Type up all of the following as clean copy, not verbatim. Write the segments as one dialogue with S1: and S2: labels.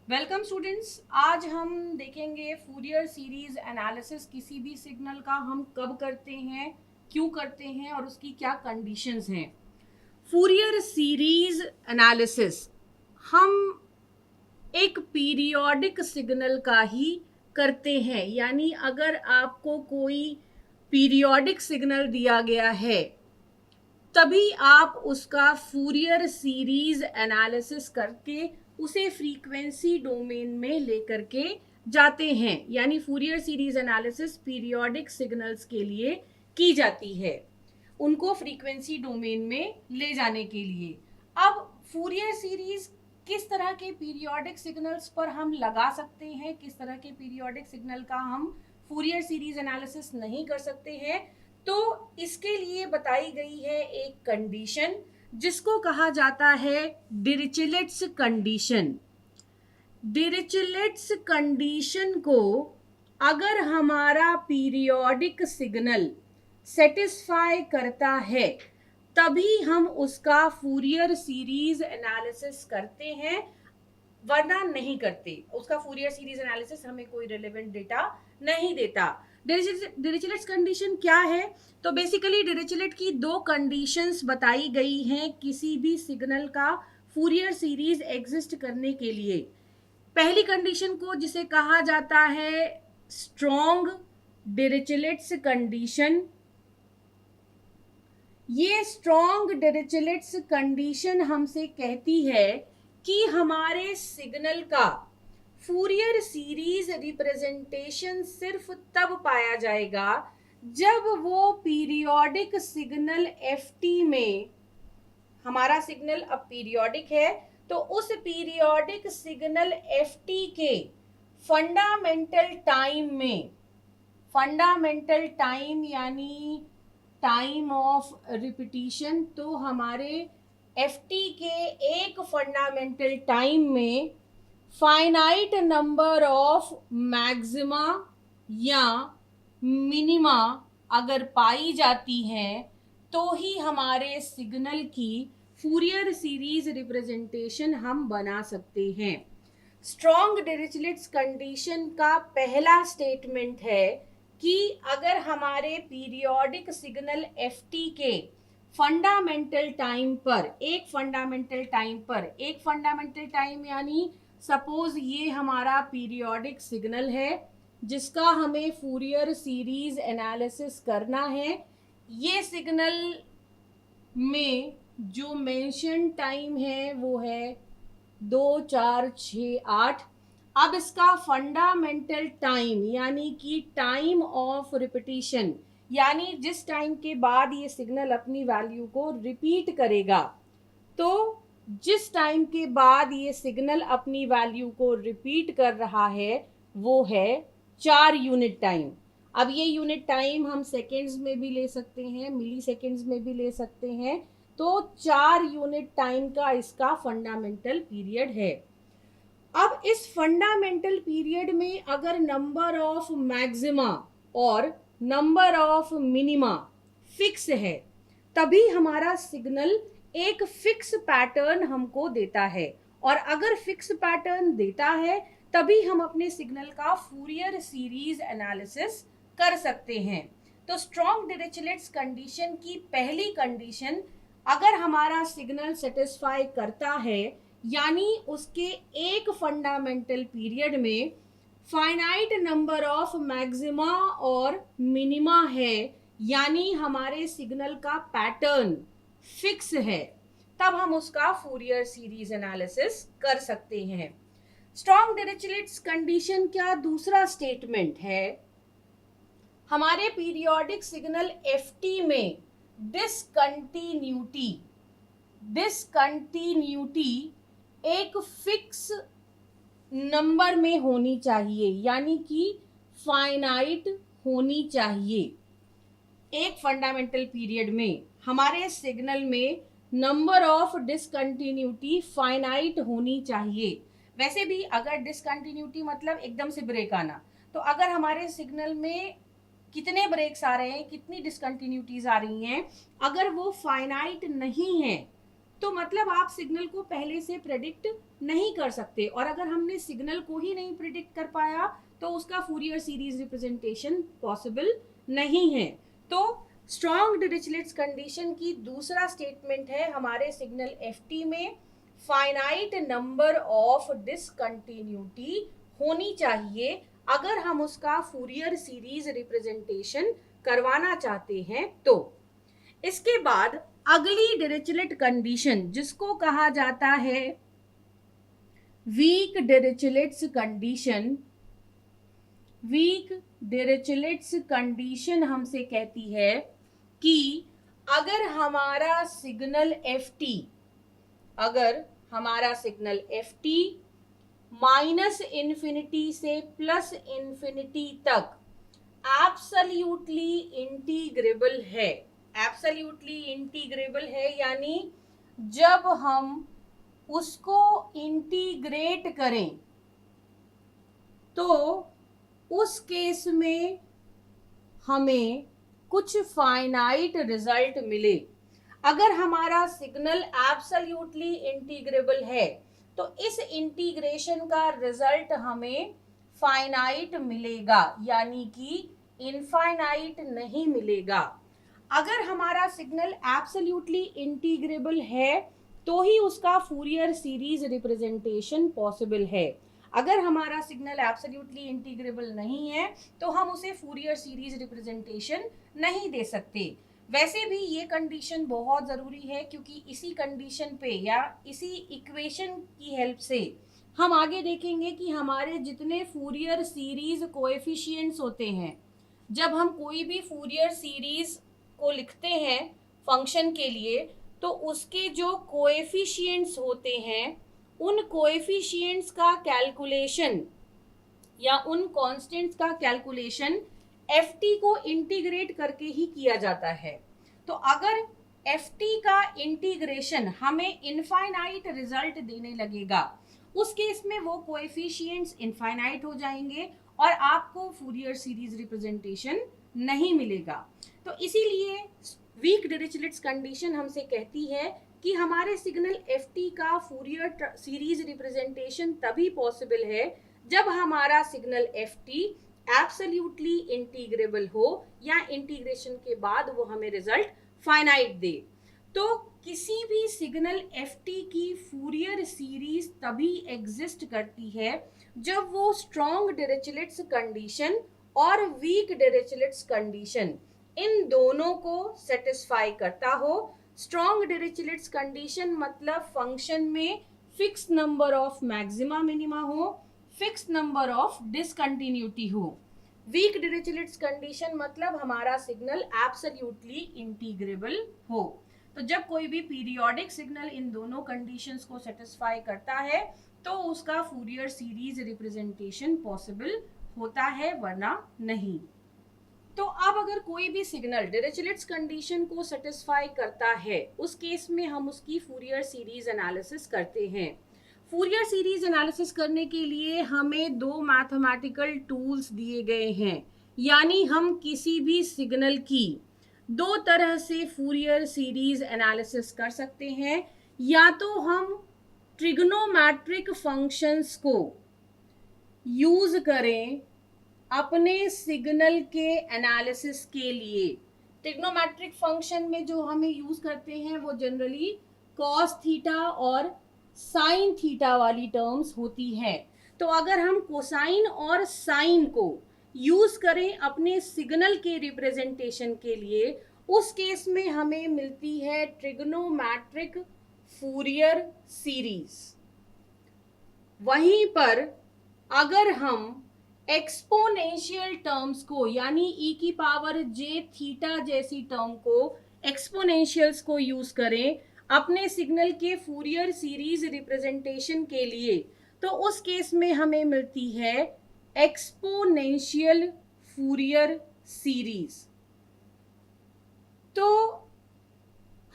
S1: Welcome students. आज हम देखेंगे फूरियर सीरीज एनालिसिस। किसी भी सिग्नल का हम कब करते हैं, क्यों करते हैं और उसकी क्या कंडीशंस हैं। फूरियर सीरीज एनालिसिस हम एक पीरियोडिक सिग्नल का ही करते हैं, यानी अगर आपको कोई पीरियोडिक सिग्नल दिया गया है तभी आप उसका फूरियर सीरीज एनालिसिस करके उसे फ्रीक्वेंसी डोमेन में लेकर के जाते हैं। यानी Fourier series analysis periodic signals के लिए की जाती है, उनको फ्रीक्वेंसी डोमेन में ले जाने के लिए। अब फूरियर सीरीज किस तरह के पीरियोडिक सिग्नल्स पर हम लगा सकते हैं, किस तरह के पीरियोडिक सिग्नल का हम फूरियर सीरीज एनालिसिस नहीं कर सकते हैं, तो इसके लिए बताई गई है एक कंडीशन जिसको कहा जाता है डिरिचलेट्स कंडीशन। डिरिचलेट्स कंडीशन को अगर हमारा पीरियोडिक सिग्नल सेटिस्फाई करता है तभी हम उसका फूरियर सीरीज एनालिसिस करते हैं, वरना नहीं करते। उसका फूरियर सीरीज एनालिसिस हमें कोई रिलेवेंट डेटा नहीं देता। डिरिचलेट्स कंडीशन क्या है? तो बेसिकली डिरिचलेट की दो कंडीशंस बताई गई हैं किसी भी सिग्नल का फूरियर सीरीज एग्जिस्ट करने के लिए। पहली कंडीशन को जिसे कहा जाता है स्ट्रॉन्ग डिरिचलेट्स कंडीशन। ये स्ट्रॉन्ग डिरिचलेट्स कंडीशन हमसे कहती है कि हमारे सिग्नल का फूरियर सीरीज रिप्रेजेंटेशन सिर्फ तब पाया जाएगा जब वो पीरियोडिक सिग्नल एफटी में, हमारा सिग्नल अब पीरियोडिक है तो उस पीरियोडिक सिग्नल एफटी के फंडामेंटल टाइम में, फंडामेंटल टाइम यानी टाइम ऑफ रिपीटिशन, तो हमारे एफटी के एक फंडामेंटल टाइम में फाइनाइट नंबर ऑफ मैक्सिमा या मिनिमा अगर पाई जाती हैं तो ही हमारे सिग्नल की फूरियर सीरीज रिप्रेजेंटेशन हम बना सकते हैं। स्ट्रॉन्ग डिरिचलेट्स कंडीशन का पहला स्टेटमेंट है कि अगर हमारे पीरियोडिक सिग्नल एफटी के फंडामेंटल टाइम पर, एक फंडामेंटल टाइम यानी सपोज ये हमारा पीरियोडिक सिग्नल है जिसका हमें फूरियर सीरीज एनालिसिस करना है। ये सिग्नल में जो मेंशन टाइम है वो है 2, 4, 6, 8। अब इसका फंडामेंटल टाइम यानी कि टाइम ऑफ रिपीटिशन, यानी जिस टाइम के बाद ये सिग्नल अपनी वैल्यू को रिपीट करेगा, तो जिस टाइम के बाद ये सिग्नल अपनी वैल्यू को रिपीट कर रहा है वो है 4 यूनिट टाइम। अब ये यूनिट टाइम हम सेकेंड्स में भी ले सकते हैं, मिली सेकेंड्स में भी ले सकते हैं, तो 4 यूनिट टाइम का इसका फंडामेंटल पीरियड है। अब इस फंडामेंटल पीरियड में अगर नंबर ऑफ मैक्सिमा और नंबर ऑफ मिनिमा फिक्स है तभी हमारा सिग्नल एक फिक्स पैटर्न हमको देता है, और अगर फिक्स पैटर्न देता है तभी हम अपने सिग्नल का फूरियर सीरीज एनालिसिस कर सकते हैं। तो स्ट्रॉन्ग डिरिचलेट्स कंडीशन की पहली कंडीशन, अगर हमारा सिग्नल सेटिस्फाई करता है यानी उसके एक फंडामेंटल पीरियड में फाइनाइट नंबर ऑफ मैक्सिमा और मिनिमा है, यानी हमारे सिग्नल का पैटर्न फिक्स है, तब हम उसका फूरियर सीरीज एनालिसिस कर सकते हैं। स्ट्रॉन्ग डिरिचलेट्स कंडीशन का दूसरा स्टेटमेंट है हमारे पीरियोडिक सिग्नल एफटी में डिसकंटिन्यूटी एक फिक्स नंबर में होनी चाहिए, यानी कि फाइनाइट होनी चाहिए। एक फंडामेंटल पीरियड में हमारे सिग्नल में नंबर ऑफ डिसकंटिन्यूटी फाइनाइट होनी चाहिए। वैसे भी अगर डिसकंटिन्यूटी मतलब एकदम से ब्रेक आना, तो अगर हमारे सिग्नल में कितने ब्रेक्स आ रहे हैं, कितनी डिसकंटिन्यूटीज आ रही हैं, अगर वो फाइनाइट नहीं है तो मतलब आप सिग्नल को पहले से प्रेडिक्ट नहीं कर सकते, और अगर हमने सिग्नल को ही नहीं प्रिडिक्ट कर पाया तो उसका फूरियर सीरीज रिप्रेजेंटेशन पॉसिबल नहीं है। तो स्ट्रॉन्ग डिरिचलेट्स कंडीशन की दूसरा स्टेटमेंट है हमारे सिग्नल ft में फाइनाइट नंबर ऑफ डिसकंटिन्यूटी होनी चाहिए अगर हम उसका फूरियर सीरीज रिप्रेजेंटेशन करवाना चाहते हैं। तो इसके बाद अगली डिरिचलेट कंडीशन जिसको कहा जाता है वीक डिरिचलेट्स कंडीशन, वीक डिरिचलेट्स कंडीशन हमसे कहती है कि अगर हमारा सिग्नल ft, अगर हमारा सिग्नल ft माइनस इन्फिनिटी से प्लस इन्फिनिटी तक एब्सोल्युटली इंटीग्रेबल है, एब्सोल्युटली इंटीग्रेबल है, यानी जब हम उसको इंटीग्रेट करें तो उस केस में हमें कुछ फाइनाइट रिजल्ट मिले। अगर हमारा सिग्नल एब्सोल्युटली इंटीग्रेबल है तो इस इंटीग्रेशन का रिजल्ट हमें फाइनाइट मिलेगा, यानी कि इनफाइनाइट नहीं मिलेगा। अगर हमारा सिग्नल एब्सोल्युटली इंटीग्रेबल है तो ही उसका फूरियर सीरीज रिप्रेजेंटेशन पॉसिबल है। अगर हमारा सिग्नल एब्सोल्युटली इंटीग्रेबल नहीं है तो हम उसे फूरियर सीरीज रिप्रेजेंटेशन नहीं दे सकते। वैसे भी ये कंडीशन बहुत ज़रूरी है क्योंकि इसी कंडीशन पे या इसी इक्वेशन की हेल्प से हम आगे देखेंगे कि हमारे जितने फूरियर सीरीज कोएफिशिएंट्स होते हैं, जब हम कोई भी फूरियर सीरीज को लिखते हैं फंक्शन के लिए तो उसके जो कोएफिशिएंट्स होते हैं उन कोएफिशिएंट्स का कैलकुलेशन या उन कांस्टेंट्स का कैलकुलेशन ft को इंटीग्रेट करके ही किया जाता है। तो अगर ft का इंटीग्रेशन हमें इनफाइनाइट रिजल्ट देने लगेगा, उस केस में वो कोएफिशिएंट्स इनफाइनाइट हो जाएंगे और आपको फूरियर सीरीज रिप्रेजेंटेशन नहीं मिलेगा। तो इसीलिए वीक डिरिचलेट्स कंडीशन हमसे कहती है कि हमारे सिग्नल ft का फूरियर सीरीज रिप्रेजेंटेशन तभी पॉसिबल है जब हमारा सिग्नल ft एब्सोल्युटली इंटीग्रेबल हो या इंटीग्रेशन के बाद वो हमें रिजल्ट फाइनाइट दे। तो किसी भी सिग्नल ft की फूरियर सीरीज तभी एग्जिस्ट करती है जब वो स्ट्रॉन्ग डिरिचलेट्स कंडीशन और वीक डिरिचलेट्स कंडीशन इन दोनों को सेटिस्फाई करता हो। स्ट्रॉन्ग डिरिचलेट्स कंडीशन मतलब फंक्शन में fix number of maxima minima हो, फिक्स नंबर ऑफ डिसकंटिन्यूटी हो। वीक डिरिचलेट्स कंडीशन मतलब हमारा सिग्नल एब्सोल्युटली इंटीग्रेबल हो। तो जब कोई भी पीरियोडिक सिग्नल इन दोनों कंडीशंस को सेटिस्फाई करता है तो उसका फूरियर सीरीज रिप्रेजेंटेशन पॉसिबल होता है, वरना नहीं। तो अब अगर कोई भी सिग्नल डिरिचलेट्स कंडीशन को सेटिस्फाई करता है उस केस में हम उसकी फूरियर सीरीज एनालिसिस करते हैं। फूरियर सीरीज एनालिसिस करने के लिए हमें दो मैथमेटिकल टूल्स दिए गए हैं, यानी हम किसी भी सिग्नल की दो तरह से फूरियर सीरीज एनालिसिस कर सकते हैं। या तो हम ट्रिग्नोमेट्रिक फंक्शंस को यूज करें अपने सिग्नल के एनालिसिस के लिए। ट्रिग्नोमेट्रिक फंक्शन में जो हमें यूज करते हैं वो जनरली कॉस थीटा और साइन थीटा वाली टर्म्स होती हैं। तो अगर हम कोसाइन और साइन को यूज करें अपने सिग्नल के रिप्रेजेंटेशन के लिए, उस केस में हमें मिलती है ट्रिग्नोमेट्रिक फूरियर सीरीज। वहीं पर अगर हम एक्सपोनेंशियल टर्म्स को यानी e की पावर j थीटा जैसी टर्म को एक्सपोनेंशियल्स को यूज करें अपने सिग्नल के फूरियर सीरीज रिप्रेजेंटेशन के लिए, तो उस केस में हमें मिलती है एक्सपोनेंशियल फूरियर सीरीज। तो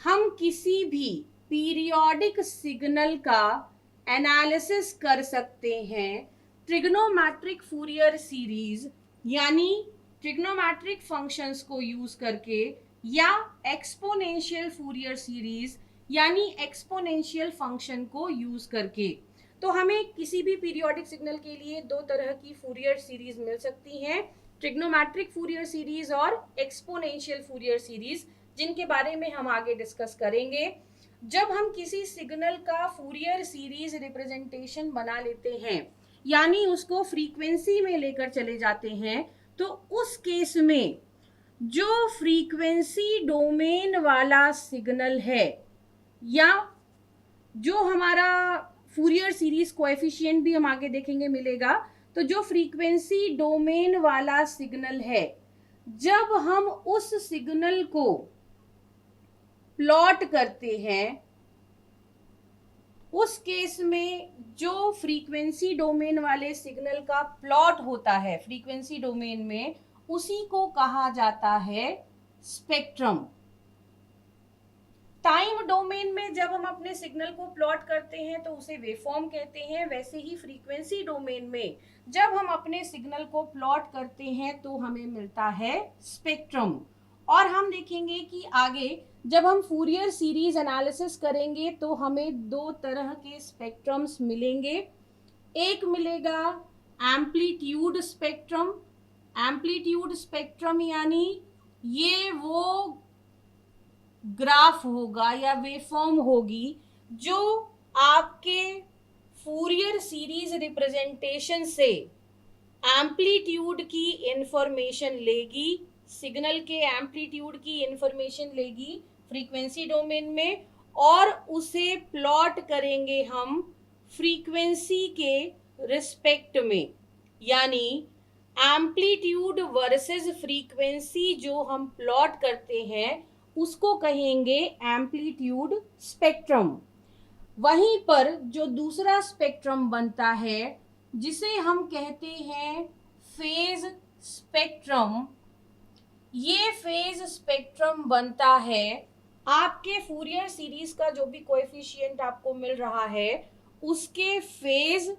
S1: हम किसी भी पीरियोडिक सिग्नल का एनालिसिस कर सकते हैं ट्रिग्नोमेट्रिक फूरियर सीरीज यानी ट्रिग्नोमेट्रिक फंक्शंस को यूज करके या एक्सपोनेंशियल फूरियर सीरीज यानी एक्सपोनेंशियल फंक्शन को यूज करके। तो हमें किसी भी पीरियोडिक सिग्नल के लिए दो तरह की फूरियर सीरीज मिल सकती हैं, ट्रिग्नोमेट्रिक फूरियर सीरीज और एक्सपोनेंशियल फूरियर सीरीज, जिनके बारे में हम आगे डिस्कस करेंगे। जब हम किसी सिग्नल का फूरियर सीरीज रिप्रेजेंटेशन बना लेते हैं, यानी उसको फ्रीक्वेंसी में लेकर चले जाते हैं, तो उस केस में जो फ्रीक्वेंसी डोमेन वाला सिग्नल है, या जो हमारा फूरियर सीरीज कोएफिशिएंट भी हम आगे देखेंगे मिलेगा, तो जो फ्रीक्वेंसी डोमेन वाला सिग्नल है, जब हम उस सिग्नल को प्लॉट करते हैं, उस केस में जो फ्रीक्वेंसी डोमेन वाले सिग्नल का प्लॉट होता है फ्रीक्वेंसी डोमेन में, उसी को कहा जाता है स्पेक्ट्रम। टाइम डोमेन में जब हम अपने सिग्नल को प्लॉट करते हैं तो उसे वेवफॉर्म कहते हैं। वैसे ही फ्रीक्वेंसी डोमेन में जब हम अपने सिग्नल को प्लॉट करते हैं तो हमें मिलता है स्पेक्ट्रम। और हम देखेंगे कि आगे जब हम फूरियर सीरीज एनालिसिस करेंगे तो हमें दो तरह के स्पेक्ट्रम्स मिलेंगे। एक मिलेगा एम्पलीट्यूड स्पेक्ट्रम। एम्पलीट्यूड स्पेक्ट्रम यानी ये वो ग्राफ होगा या वेवफॉर्म होगी जो आपके फूरियर सीरीज रिप्रेजेंटेशन से एम्पलीट्यूड की इंफॉर्मेशन लेगी, सिग्नल के एम्पलीट्यूड की इंफॉर्मेशन लेगी फ्रीक्वेंसी डोमेन में, और उसे प्लॉट करेंगे हम फ्रीक्वेंसी के रिस्पेक्ट में। यानी एम्पलीट्यूड वर्सेस फ्रीक्वेंसी जो हम प्लॉट करते हैं उसको कहेंगे एम्पलीट्यूड स्पेक्ट्रम। वहीं पर जो दूसरा स्पेक्ट्रम बनता है जिसे हम कहते हैं फेज स्पेक्ट्रम, ये फेज स्पेक्ट्रम बनता है आपके फूरियर सीरीज का जो भी कोएफिशिएंट आपको मिल रहा है उसके फेज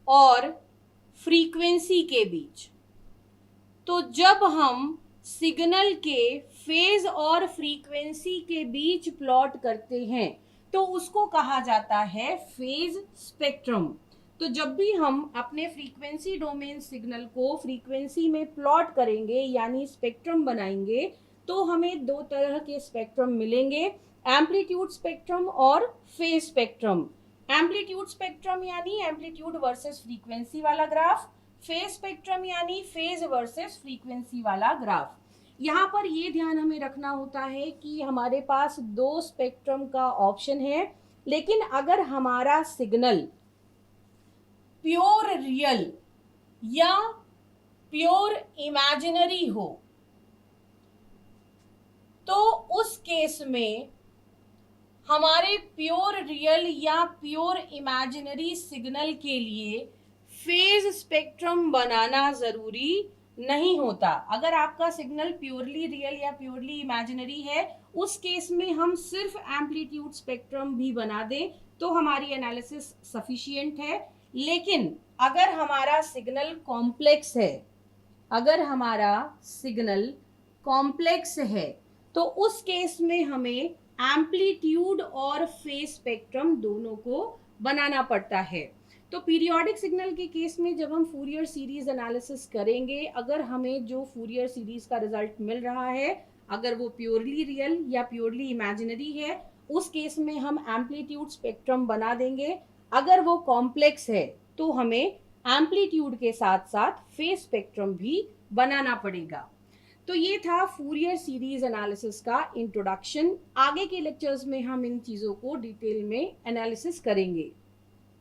S1: और फ्रीक्वेंसी के बीच। तो जब हम सिग्नल के फेज और फ्रीक्वेंसी के बीच प्लॉट करते हैं तो उसको कहा जाता है फेज स्पेक्ट्रम। तो जब भी हम अपने फ्रीक्वेंसी डोमेन सिग्नल को फ्रीक्वेंसी में प्लॉट करेंगे यानी स्पेक्ट्रम बनाएंगे तो हमें दो तरह के स्पेक्ट्रम मिलेंगे, एम्पलीट्यूड स्पेक्ट्रम और फेज स्पेक्ट्रम। एम्पलीट्यूड स्पेक्ट्रम यानी एम्पलीट्यूड वर्सेस फ्रीक्वेंसी वाला ग्राफ, फेज स्पेक्ट्रम यानी फेज वर्सेस फ्रीक्वेंसी वाला ग्राफ। यहाँ पर ये ध्यान हमें रखना होता है कि हमारे पास दो स्पेक्ट्रम का ऑप्शन है, लेकिन अगर हमारा सिग्नल प्योर रियल या प्योर इमेजिनरी हो तो उस केस में हमारे प्योर रियल या प्योर इमेजिनरी सिग्नल के लिए फेज स्पेक्ट्रम बनाना जरूरी नहीं होता। अगर आपका सिग्नल प्योरली रियल या प्योरली इमेजिनरी है उस केस में हम सिर्फ एम्पलीट्यूड स्पेक्ट्रम भी बना दें तो हमारी एनालिसिस सफिशिएंट है। लेकिन अगर हमारा सिग्नल कॉम्प्लेक्स है, अगर हमारा सिग्नल कॉम्प्लेक्स है तो उस केस में हमें एम्पलीट्यूड और फेज स्पेक्ट्रम दोनों को बनाना पड़ता है। तो पीरियोडिक सिग्नल के केस में जब हम फूरियर सीरीज एनालिसिस करेंगे, अगर हमें जो फूरियर सीरीज का रिजल्ट मिल रहा है अगर वो प्योरली रियल या प्योरली इमेजिनरी है उस केस में हम एम्पलीट्यूड स्पेक्ट्रम बना देंगे। अगर वो कॉम्प्लेक्स है तो हमें एम्पलीट्यूड के साथ साथ फेज स्पेक्ट्रम भी बनाना पड़ेगा। तो ये था फूरियर सीरीज एनालिसिस का इंट्रोडक्शन। आगे के लेक्चर्स में हम इन चीज़ों को डिटेल में एनालिसिस करेंगे।